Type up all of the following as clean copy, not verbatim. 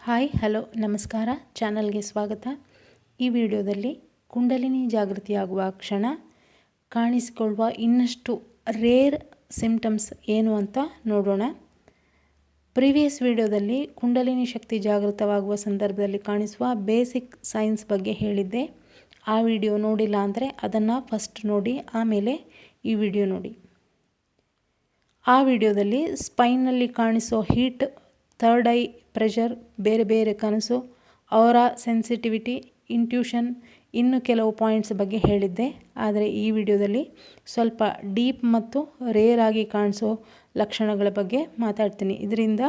Hi hello ನಮಸ್ಕಾರ ಚಾನಲ್ಗೆ ಸ್ವಾಗತ. ಈ ವಿಡಿಯೋದಲ್ಲಿ ಕುಂಡಲಿನಿ ಜಾಗೃತಿಯಾಗುವ ಕ್ಷಣ ಕಾಣಿಸಿಕೊಳ್ಳುವ ಇನ್ನಷ್ಟು ರೇರ್ ಸಿಂಪ್ಟಮ್ಸ್ ಏನು ಅಂತ ನೋಡೋಣ. ಪ್ರೀವಿಯಸ್ ವಿಡಿಯೋದಲ್ಲಿ ಕುಂಡಲಿನಿ ಶಕ್ತಿ ಜಾಗೃತವಾಗುವ ಸಂದರ್ಭದಲ್ಲಿ ಕಾಣಿಸುವ ಬೇಸಿಕ್ ಸೈನ್ಸ್ ಬಗ್ಗೆ ಹೇಳಿದ್ದೆ. ಆ ವಿಡಿಯೋ ನೋಡಿಲ್ಲ ಅಂದರೆ ಅದನ್ನು ಫಸ್ಟ್ ನೋಡಿ, ಆಮೇಲೆ ಈ ವಿಡಿಯೋ ನೋಡಿ. ಆ ವಿಡಿಯೋದಲ್ಲಿ ಸ್ಪೈನ್ನಲ್ಲಿ ಕಾಣಿಸೋ ಹೀಟ್, ಥರ್ಡ್ ಐ ಪ್ರೆಷರ್, ಬೇರೆ ಬೇರೆ ಕನಸು, ಅವರ ಸೆನ್ಸಿಟಿವಿಟಿ, ಇಂಟ್ಯೂಷನ್, ಇನ್ನು ಕೆಲವು ಪಾಯಿಂಟ್ಸ್ ಬಗ್ಗೆ ಹೇಳಿದ್ದೆ. ಆದರೆ ಈ ವಿಡಿಯೋದಲ್ಲಿ ಸ್ವಲ್ಪ ಡೀಪ್ ಮತ್ತು ರೇರ್ ಆಗಿ ಕಾಣಿಸೋ ಲಕ್ಷಣಗಳ ಬಗ್ಗೆ ಮಾತಾಡ್ತೀನಿ. ಇದರಿಂದ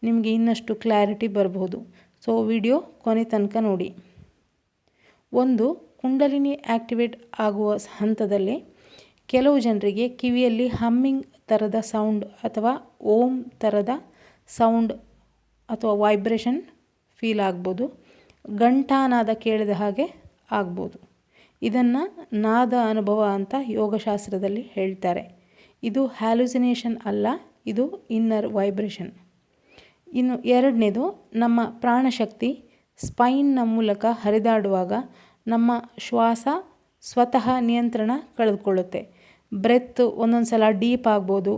ನಿಮಗೆ ಇನ್ನಷ್ಟು ಕ್ಲಾರಿಟಿ ಬರಬಹುದು. ಸೊ ವಿಡಿಯೋ ಕೊನೆ ತನಕ ನೋಡಿ. ಒಂದು, ಕುಂಡಲಿನಿ ಆ್ಯಕ್ಟಿವೇಟ್ ಆಗುವ ಹಂತದಲ್ಲಿ ಕೆಲವು ಜನರಿಗೆ ಕಿವಿಯಲ್ಲಿ ಹಮ್ಮಿಂಗ್ ಥರದ ಸೌಂಡ್ ಅಥವಾ ಓಂ ಥರದ ಸೌಂಡ್ ಅಥವಾ ವೈಬ್ರೇಷನ್ ಫೀಲ್ ಆಗ್ಬೋದು. ಘಂಟಾನಾದ ಕೇಳಿದ ಹಾಗೆ ಆಗ್ಬೋದು. ಇದನ್ನು ನಾದ ಅನುಭವ ಅಂತ ಯೋಗಶಾಸ್ತ್ರದಲ್ಲಿ ಹೇಳ್ತಾರೆ. ಇದು ಹ್ಯಾಲುಸಿನೇಷನ್ ಅಲ್ಲ, ಇದು ಇನ್ನರ್ ವೈಬ್ರೇಷನ್. ಇನ್ನು ಎರಡನೇದು, ನಮ್ಮ ಪ್ರಾಣಶಕ್ತಿ ಸ್ಪೈನ್ನ ಮೂಲಕ ಹರಿದಾಡುವಾಗ ನಮ್ಮ ಶ್ವಾಸ ಸ್ವತಃ ನಿಯಂತ್ರಣ ಕಳೆದುಕೊಳ್ಳುತ್ತೆ. ಬ್ರೆತ್ ಒಂದೊಂದು ಸಲ ಡೀಪ್ ಆಗ್ಬೋದು,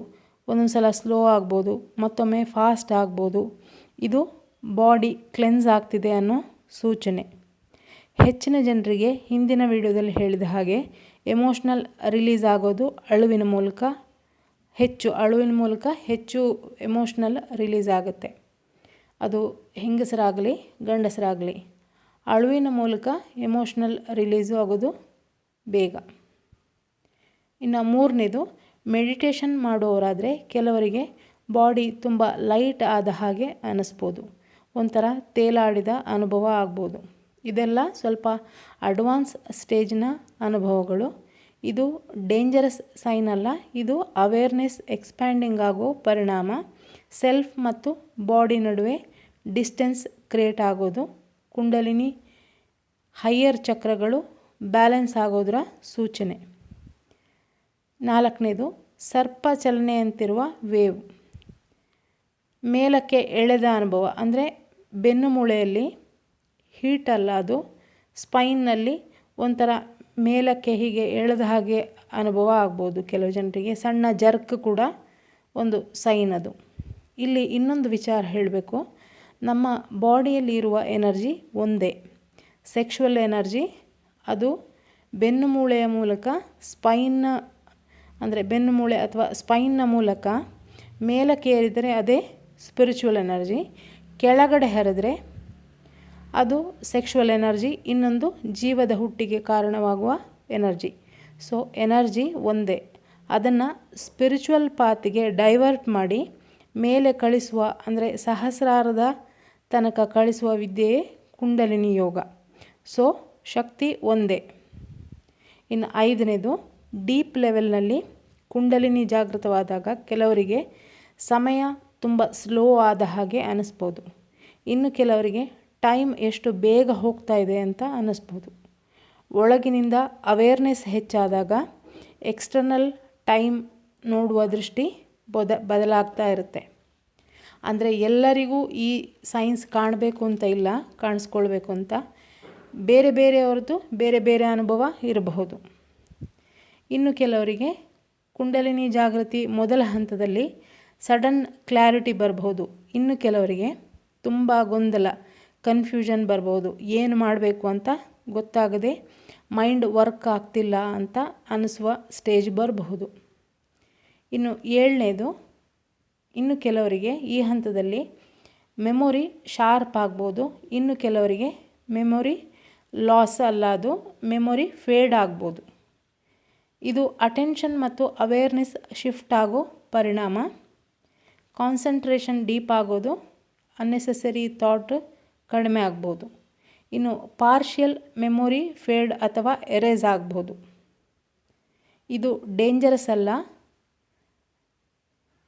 ಒಂದೊಂದು ಸಲ ಸ್ಲೋ ಆಗ್ಬೋದು, ಮತ್ತೊಮ್ಮೆ ಫಾಸ್ಟ್ ಆಗ್ಬೋದು. ಇದು ಬಾಡಿ ಕ್ಲೆನ್ಸ್ ಆಗ್ತಿದೆ ಅನ್ನೋ ಸೂಚನೆ. ಹೆಚ್ಚಿನ ಜನರಿಗೆ ಹಿಂದಿನ ವಿಡಿಯೋದಲ್ಲಿ ಹೇಳಿದ ಹಾಗೆ ಎಮೋಷ್ನಲ್ ರಿಲೀಸ್ ಆಗೋದು ಅಳುವಿನ ಮೂಲಕ. ಹೆಚ್ಚು ಎಮೋಷ್ನಲ್ ರಿಲೀಸ್ ಆಗುತ್ತೆ. ಅದು ಹೆಂಗಸರಾಗಲಿ ಗಂಡಸರಾಗಲಿ, ಅಳುವಿನ ಮೂಲಕ ಎಮೋಷ್ನಲ್ ರಿಲೀಸು ಆಗೋದು ಬೇಗ. ಇನ್ನು ಮೂರನೇದು, ಮೆಡಿಟೇಷನ್ ಮಾಡೋರಾದರೆ ಕೆಲವರಿಗೆ ಬಾಡಿ ತುಂಬ ಲೈಟ್ ಆದ ಹಾಗೆ ಅನ್ನಿಸ್ಬೋದು, ಒಂಥರ ತೇಲಾಡಿದ ಅನುಭವ ಆಗ್ಬೋದು. ಇದೆಲ್ಲ ಸ್ವಲ್ಪ ಅಡ್ವಾನ್ಸ್ ಸ್ಟೇಜ್ನ ಅನುಭವಗಳು. ಇದು ಡೇಂಜರಸ್ ಸೈನ್ ಅಲ್ಲ, ಇದು ಅವೇರ್ನೆಸ್ ಎಕ್ಸ್ಪ್ಯಾಂಡಿಂಗ್ ಆಗೋ ಪರಿಣಾಮ. ಸೆಲ್ಫ್ ಮತ್ತು ಬಾಡಿ ನಡುವೆ ಡಿಸ್ಟೆನ್ಸ್ ಕ್ರಿಯೇಟ್ ಆಗೋದು, ಕುಂಡಲಿನಿ ಹೈಯರ್ ಚಕ್ರಗಳು ಬ್ಯಾಲೆನ್ಸ್ ಆಗೋದರ ಸೂಚನೆ. ನಾಲ್ಕನೇದು, ಸರ್ಪ ಚಲನೆಯಂತಿರುವ ವೇವ್, ಮೇಲಕ್ಕೆ ಎಳೆದ ಅನುಭವ. ಅಂದರೆ ಬೆನ್ನು ಮೂಳೆಯಲ್ಲಿ ಹೀಟ್ ಅಲ್ಲ, ಅದು ಸ್ಪೈನ್ನಲ್ಲಿ ಒಂಥರ ಮೇಲಕ್ಕೆ ಹೀಗೆ ಎಳೆದ ಹಾಗೆ ಅನುಭವ ಆಗ್ಬೋದು ಕೆಲವು ಜನರಿಗೆ. ಸಣ್ಣ ಜರ್ಕ್ ಕೂಡ ಒಂದು ಸೈನ್ ಅದು. ಇಲ್ಲಿ ಇನ್ನೊಂದು ವಿಚಾರ ಹೇಳಬೇಕು. ನಮ್ಮ ಬಾಡಿಯಲ್ಲಿ ಇರುವ ಎನರ್ಜಿ ಒಂದೇ, ಸೆಕ್ಷುವಲ್ ಎನರ್ಜಿ. ಅದು ಬೆನ್ನು ಮೂಳೆಯ ಮೂಲಕ ಬೆನ್ನು ಮೂಳೆ ಅಥವಾ ಸ್ಪೈನ್ನ ಮೂಲಕ ಮೇಲಕ್ಕೆ ಏರಿದರೆ ಅದೇ ಸ್ಪಿರಿಚುವಲ್ ಎನರ್ಜಿ, ಕೆಳಗಡೆ ಹರಿದ್ರೆ ಅದು ಸೆಕ್ಷುವಲ್ ಎನರ್ಜಿ, ಇನ್ನೊಂದು ಜೀವದ ಹುಟ್ಟಿಗೆ ಕಾರಣವಾಗುವ ಎನರ್ಜಿ. ಸೊ ಎನರ್ಜಿ ಒಂದೇ. ಅದನ್ನು ಸ್ಪಿರಿಚುವಲ್ ಪಾತಿಗೆ ಡೈವರ್ಟ್ ಮಾಡಿ ಮೇಲೆ ಕಳಿಸುವ, ಅಂದರೆ ಸಹಸ್ರಾರದ ತನಕ ಕಳಿಸುವ ವಿದ್ಯೆಯೇ ಕುಂಡಲಿನಿ ಯೋಗ. ಸೊ ಶಕ್ತಿ ಒಂದೇ. ಇನ್ನು ಐದನೇದು, ಡೀಪ್ ಲೆವೆಲ್ನಲ್ಲಿ ಕುಂಡಲಿನಿ ಜಾಗೃತವಾದಾಗ ಕೆಲವರಿಗೆ ಸಮಯ ತುಂಬ ಸ್ಲೋ ಆದ ಹಾಗೆ ಅನ್ನಿಸ್ಬೋದು. ಇನ್ನು ಕೆಲವರಿಗೆ ಟೈಮ್ ಎಷ್ಟು ಬೇಗ ಹೋಗ್ತಾ ಇದೆ ಅಂತ ಅನ್ನಿಸ್ಬೋದು. ಒಳಗಿನಿಂದ ಅವೇರ್ನೆಸ್ ಹೆಚ್ಚಾದಾಗ ಎಕ್ಸ್ಟರ್ನಲ್ ಟೈಮ್ ನೋಡುವ ದೃಷ್ಟಿ ಬದಲಾಗ್ತಾ ಇರುತ್ತೆ. ಅಂದರೆ ಎಲ್ಲರಿಗೂ ಈ ಸೈನ್ಸ್ ಕಾಣಬೇಕು ಅಂತ ಇಲ್ಲ, ಕಾಣಿಸ್ಕೊಳ್ಬೇಕು ಅಂತ. ಬೇರೆ ಬೇರೆಯವ್ರದ್ದು ಬೇರೆ ಬೇರೆ ಅನುಭವ ಇರಬಹುದು. ಇನ್ನು ಕೆಲವರಿಗೆ ಕುಂಡಲಿನಿ ಜಾಗೃತಿ ಮೊದಲ ಹಂತದಲ್ಲಿ ಸಡನ್ ಕ್ಲಾರಿಟಿ ಬರಬಹುದು. ಇನ್ನು ಕೆಲವರಿಗೆ ತುಂಬ ಗೊಂದಲ, ಕನ್ಫ್ಯೂಷನ್ ಬರ್ಬೋದು. ಏನು ಮಾಡಬೇಕು ಅಂತ ಗೊತ್ತಾಗದೆ ಮೈಂಡ್ ವರ್ಕ್ ಆಗ್ತಿಲ್ಲ ಅಂತ ಅನ್ನಿಸುವ ಸ್ಟೇಜ್ ಬರಬಹುದು. ಇನ್ನು ಏಳನೇದು, ಇನ್ನು ಕೆಲವರಿಗೆ ಈ ಹಂತದಲ್ಲಿ ಮೆಮೊರಿ ಶಾರ್ಪ್ ಆಗ್ಬೋದು. ಇನ್ನು ಕೆಲವರಿಗೆ ಮೆಮೊರಿ ಲಾಸ್ ಅಲ್ಲ, ಅದು ಮೆಮೊರಿ ಫೇಡ್ ಆಗ್ಬೋದು. ಇದು ಅಟೆನ್ಷನ್ ಮತ್ತು ಅವೇರ್ನೆಸ್ ಶಿಫ್ಟ್ ಆಗೋ ಪರಿಣಾಮ. ಕಾನ್ಸಂಟ್ರೇಷನ್ ಡೀಪ್ ಆಗೋದು, ಅನ್ನೆಸೆಸರಿ ಥಾಟ್ ಕಡಿಮೆ ಆಗ್ಬೋದು. ಇನ್ನು ಪಾರ್ಷಿಯಲ್ ಮೆಮೊರಿ ಫೇಡ್ ಅಥವಾ ಎರೇಸ್ ಆಗ್ಬೋದು. ಇದು ಡೇಂಜರಸ್ ಅಲ್ಲ,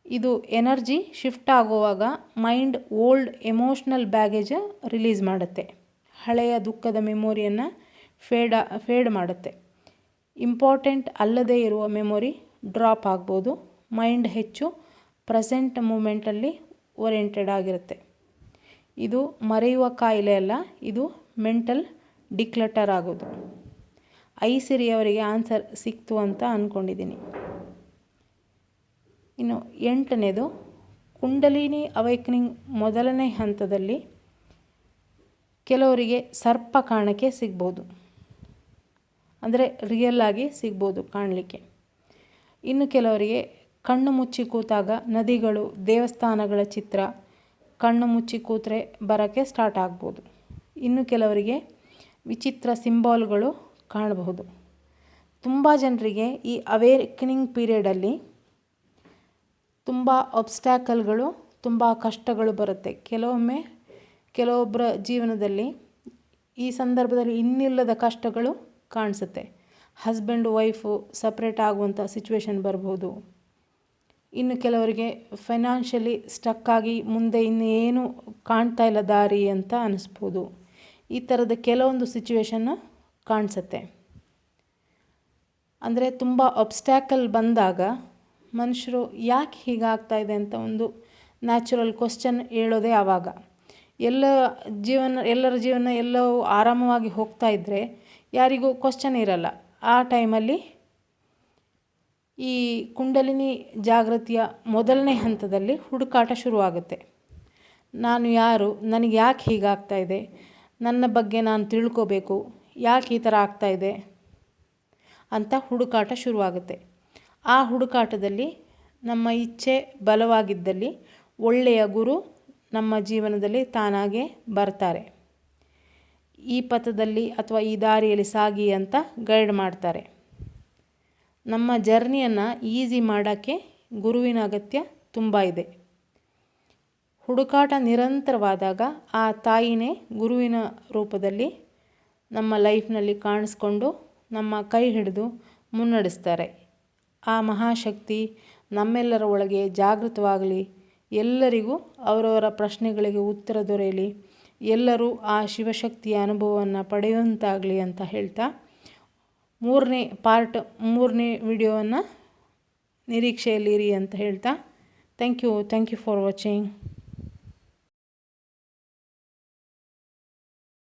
ಇದು ಎನರ್ಜಿ ಶಿಫ್ಟ್ ಆಗುವಾಗ mind old emotional baggage release ಮಾಡುತ್ತೆ. ಹಳೆಯ ದುಃಖದ ಮೆಮೊರಿಯನ್ನು ಫೇಡ್ ಮಾಡುತ್ತೆ. ಇಂಪಾರ್ಟೆಂಟ್ ಅಲ್ಲದೇ ಇರುವ ಮೆಮೊರಿ ಡ್ರಾಪ್ ಆಗ್ಬೋದು. ಮೈಂಡ್ ಹೆಚ್ಚು ಪ್ರೆಸೆಂಟ್ ಮೂಮೆಂಟಲ್ಲಿ ಓರಿಯೆಂಟೆಡ್ ಆಗಿರುತ್ತೆ. ಇದು ಮರೆಯುವ ಕಾಯಿಲೆ ಅಲ್ಲ, ಇದು ಮೆಂಟಲ್ ಡಿಕ್ಲಟರ್ ಆಗೋದು. ಐಸಿರಿಯವರಿಗೆ ಆನ್ಸರ್ ಸಿಕ್ತು ಅಂತ ಅಂದ್ಕೊಂಡಿದ್ದೀನಿ. ಇನ್ನು 8ನೇದು, ಕುಂಡಲಿನಿ ಅವೇಕನಿಂಗ್ ಮೊದಲನೇ ಹಂತದಲ್ಲಿ ಕೆಲವರಿಗೆ ಸರ್ಪ ಕಾಣಕ್ಕೆ ಸಿಗ್ಬೋದು, ಅಂದರೆ ರಿಯಲ್ ಆಗಿ ಸಿಗ್ಬೋದು ಕಾಣಲಿಕ್ಕೆ. ಇನ್ನು ಕೆಲವರಿಗೆ ಕಣ್ಣು ಮುಚ್ಚಿ ಕೂತಾಗ ನದಿಗಳು, ದೇವಸ್ಥಾನಗಳ ಚಿತ್ರ ಕಣ್ಣು ಮುಚ್ಚಿ ಕೂತ್ರೆ ಬರೋಕ್ಕೆ ಸ್ಟಾರ್ಟ್ ಆಗ್ಬೋದು. ಇನ್ನು ಕೆಲವರಿಗೆ ವಿಚಿತ್ರ ಸಿಂಬಾಲ್ಗಳು ಕಾಣಬಹುದು. ತುಂಬ ಜನರಿಗೆ ಈ ಅವೇಕನಿಂಗ್ ಪೀರಿಯಡಲ್ಲಿ ತುಂಬ ಆಬ್ಸ್ಟ್ಯಾಕಲ್ಗಳು, ತುಂಬ ಕಷ್ಟಗಳು ಬರುತ್ತೆ. ಕೆಲವೊಬ್ಬರ ಜೀವನದಲ್ಲಿ ಈ ಸಂದರ್ಭದಲ್ಲಿ ಇನ್ನಿಲ್ಲದ ಕಷ್ಟಗಳು ಕಾಣಿಸುತ್ತೆ. ಹಸ್ಬೆಂಡು ವೈಫು ಸಪ್ರೇಟ್ ಆಗುವಂಥ ಸಿಚುವೇಶನ್ ಬರ್ಬೋದು. ಇನ್ನು ಕೆಲವರಿಗೆ ಫೈನಾನ್ಷಿಯಲಿ ಸ್ಟಕ್ ಆಗಿ ಮುಂದೆ ಇನ್ನೇನು ಕಾಣ್ತಾ ಇಲ್ಲ ದಾರಿ ಅಂತ ಅನ್ನಿಸ್ಬೋದು. ಈ ಥರದ ಕೆಲವೊಂದು ಸಿಚುವೇಶನ್ನು ಕಾಣಿಸುತ್ತೆ. ಅಂದರೆ ತುಂಬ ಆಬ್ಸ್ಟ್ಯಾಕಲ್ ಬಂದಾಗ ಮನುಷ್ಯರು ಯಾಕೆ ಹೀಗಾಗ್ತಾ ಇದೆ ಅಂತ ಒಂದು ನ್ಯಾಚುರಲ್ ಕ್ವಶ್ಚನ್ ಹೇಳೋದೇ ಆವಾಗ. ಎಲ್ಲರ ಜೀವನ ಎಲ್ಲೋ ಆರಾಮವಾಗಿ ಹೋಗ್ತಾ ಇದ್ದರೆ ಯಾರಿಗೂ ಕ್ವಶ್ಚನ್ ಇರಲ್ಲ. ಆ ಟೈಮಲ್ಲಿ ಈ ಕುಂಡಲಿನಿ ಜಾಗೃತಿಯ ಮೊದಲನೇ ಹಂತದಲ್ಲಿ ಹುಡುಕಾಟ ಶುರುವಾಗುತ್ತೆ. ನಾನು ಯಾರು, ನನಗೆ ಯಾಕೆ ಹೀಗಾಗ್ತಾ ಇದೆ, ನನ್ನ ಬಗ್ಗೆ ನಾನು ತಿಳ್ಕೋಬೇಕು, ಯಾಕೆ ಈ ಥರ ಆಗ್ತಾಯಿದೆ ಅಂತ ಹುಡುಕಾಟ ಶುರುವಾಗುತ್ತೆ. ಆ ಹುಡುಕಾಟದಲ್ಲಿ ನಮ್ಮ ಇಚ್ಛೆ ಬಲವಾಗಿದ್ದಲ್ಲಿ ಒಳ್ಳೆಯ ಗುರು ನಮ್ಮ ಜೀವನದಲ್ಲಿ ತಾನಾಗೇ ಬರ್ತಾರೆ. ಈ ಪಥದಲ್ಲಿ ಅಥವಾ ಈ ದಾರಿಯಲ್ಲಿ ಸಾಗಿ ಅಂತ ಗೈಡ್ ಮಾಡ್ತಾರೆ. ನಮ್ಮ ಜರ್ನಿಯನ್ನು ಈಸಿ ಮಾಡೋಕ್ಕೆ ಗುರುವಿನ ಅಗತ್ಯ ತುಂಬ ಇದೆ. ಹುಡುಕಾಟ ನಿರಂತರವಾದಾಗ ಆ ತಾಯಿನೇ ಗುರುವಿನ ರೂಪದಲ್ಲಿ ನಮ್ಮ ಲೈಫ್ನಲ್ಲಿ ಕಾಣಿಸ್ಕೊಂಡು ನಮ್ಮ ಕೈ ಹಿಡಿದು ಮುನ್ನಡೆಸ್ತಾರೆ. ಆ ಮಹಾಶಕ್ತಿ ನಮ್ಮೆಲ್ಲರ ಒಳಗೆ ಜಾಗೃತವಾಗಲಿ, ಎಲ್ಲರಿಗೂ ಅವರವರ ಪ್ರಶ್ನೆಗಳಿಗೆ ಉತ್ತರ ದೊರೆಯಲಿ, ಎಲ್ಲರೂ ಆ ಶಿವಶಕ್ತಿಯ ಅನುಭವವನ್ನು ಪಡೆಯುವಂತಾಗಲಿ ಅಂತ ಹೇಳ್ತಾ, ಮೂರನೇ ವಿಡಿಯೋವನ್ನು ನಿರೀಕ್ಷೆಯಲ್ಲಿರಿ ಅಂತ ಹೇಳ್ತಾ, ಥ್ಯಾಂಕ್ ಯು ಫಾರ್ ವಾಚಿಂಗ್.